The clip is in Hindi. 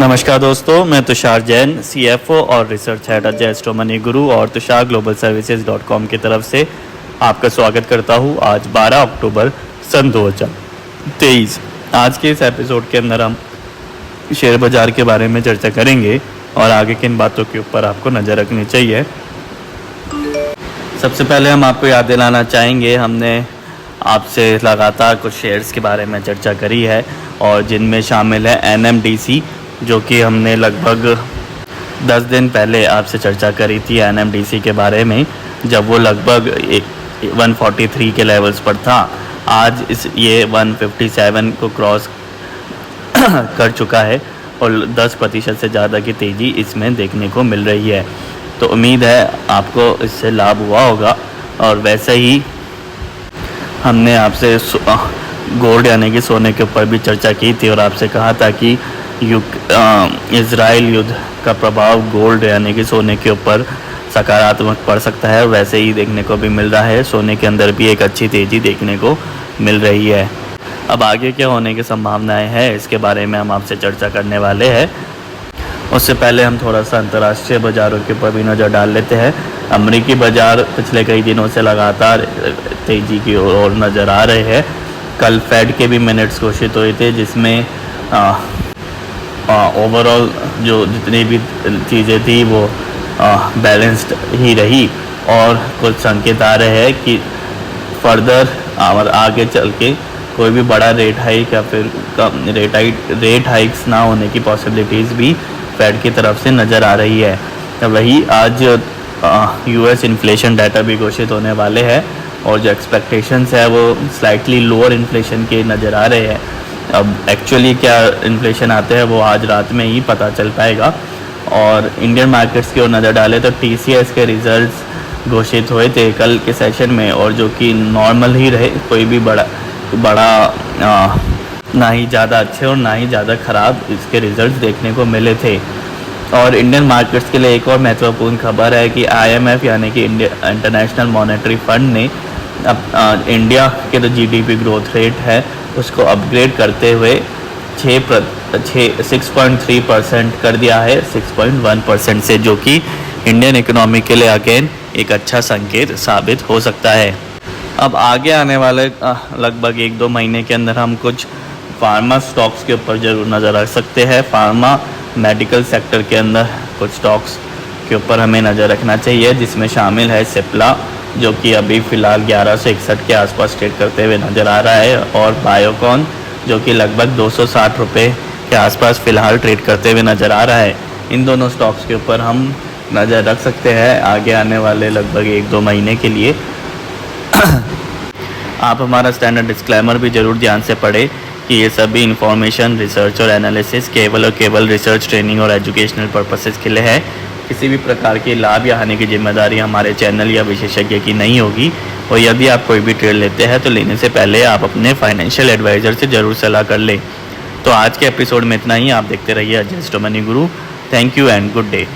नमस्कार दोस्तों, मैं तुषार जैन, CFO और रिसर्च हेड अजय स्टो मनी गुरु और तुषार ग्लोबल सर्विसेज.com की तरफ से आपका स्वागत करता हूँ। आज 12 अक्टूबर सन 2023। आज के इस एपिसोड के अंदर हम शेयर बाज़ार के बारे में चर्चा करेंगे और आगे किन बातों के ऊपर आपको नज़र रखनी चाहिए। सबसे पहले हम आपको याद दिलाना चाहेंगे, हमने आपसे लगातार कुछ शेयर्स के बारे में चर्चा करी है और जिनमें शामिल है NMDC, जो कि हमने लगभग 10 दिन पहले आपसे चर्चा करी थी NMDC के बारे में, जब वो लगभग 143 के लेवल्स पर था। आज ये 157 को क्रॉस कर चुका है और 10% से ज़्यादा की तेज़ी इसमें देखने को मिल रही है। तो उम्मीद है आपको इससे लाभ हुआ होगा। और वैसे ही हमने आपसे गोल्ड यानी कि सोने के ऊपर भी चर्चा की थी और आपसे कहा था कि इजराइल युद्ध का प्रभाव गोल्ड यानी कि सोने के ऊपर सकारात्मक पड़ सकता है। वैसे ही देखने को भी मिल रहा है, सोने के अंदर भी एक अच्छी तेज़ी देखने को मिल रही है। अब आगे क्या होने की संभावनाएं हैं, इसके बारे में हम आपसे चर्चा करने वाले हैं। उससे पहले हम थोड़ा सा अंतर्राष्ट्रीय बाज़ारों के ऊपर भी नज़र डाल लेते हैं। अमेरिकी बाज़ार पिछले कई दिनों से लगातार तेज़ी की ओर नज़र आ रहे हैं। कल फेड के भी मिनट्स घोषित हुए थे, जिसमें ओवरऑल जो जितनी भी चीज़ें थी वो बैलेंस्ड ही रही और कुछ संकेत आ रहे हैं कि फर्दर और आगे चल के कोई भी बड़ा रेट हाइक या फिर रेट हाइक्स ना होने की पॉसिबिलिटीज़ भी फेड की तरफ से नज़र आ रही है। वही आज US इन्फ्लेशन डाटा भी घोषित होने वाले हैं और जो एक्सपेक्टेशंस है वो स्लाइटली लोअर इन्फ्लेशन के नज़र आ रहे हैं। अब एक्चुअली क्या इन्फ्लेशन आते हैं वो आज रात में ही पता चल पाएगा। और इंडियन मार्केट्स की ओर नज़र डालें तो TCS के रिजल्ट्स घोषित हुए थे कल के सेशन में, और जो कि नॉर्मल ही रहे, कोई भी बड़ा ना ही ज़्यादा अच्छे और ना ही ज़्यादा ख़राब इसके रिजल्ट्स देखने को मिले थे। और इंडियन मार्केट्स के लिए एक और महत्वपूर्ण खबर है कि IMF यानी कि इंटरनेशनल मॉनेटरी फंड ने इंडिया के जो GDP ग्रोथ रेट है उसको अपग्रेड करते हुए 6.3% कर दिया है 6.1% से, जो कि इंडियन इकोनॉमी के लिए अगेन एक अच्छा संकेत साबित हो सकता है। अब आगे आने वाले लगभग 1-2 महीने के अंदर हम कुछ फार्मा स्टॉक्स के ऊपर ज़रूर नज़र रख सकते हैं। फार्मा मेडिकल सेक्टर के अंदर कुछ स्टॉक्स के ऊपर हमें नज़र रखना चाहिए, जिसमें शामिल है सिप्ला, जो कि अभी फ़िलहाल 1161 के आसपास ट्रेड करते हुए नज़र आ रहा है, और बायोकॉन जो कि लगभग 260 रुपये के आसपास फ़िलहाल ट्रेड करते हुए नज़र आ रहा है। इन दोनों स्टॉक्स के ऊपर हम नज़र रख सकते हैं आगे आने वाले लगभग 1-2 महीने के लिए। आप हमारा स्टैंडर्ड डिस्क्लेमर भी ज़रूर ध्यान से पढ़ें कि ये सभी इंफॉर्मेशन, रिसर्च और एनालिसिस केवल और केवल रिसर्च, ट्रेनिंग और एजुकेशनल पर्पसेस के लिए है। किसी भी प्रकार की लाभ या हानि की जिम्मेदारी हमारे चैनल या विशेषज्ञ की नहीं होगी। और यदि आप कोई भी ट्रेड लेते हैं तो लेने से पहले आप अपने फाइनेंशियल एडवाइज़र से ज़रूर सलाह कर लें। तो आज के एपिसोड में इतना ही। आप देखते रहिए अजय स्टो money Guru. Thank you and good day.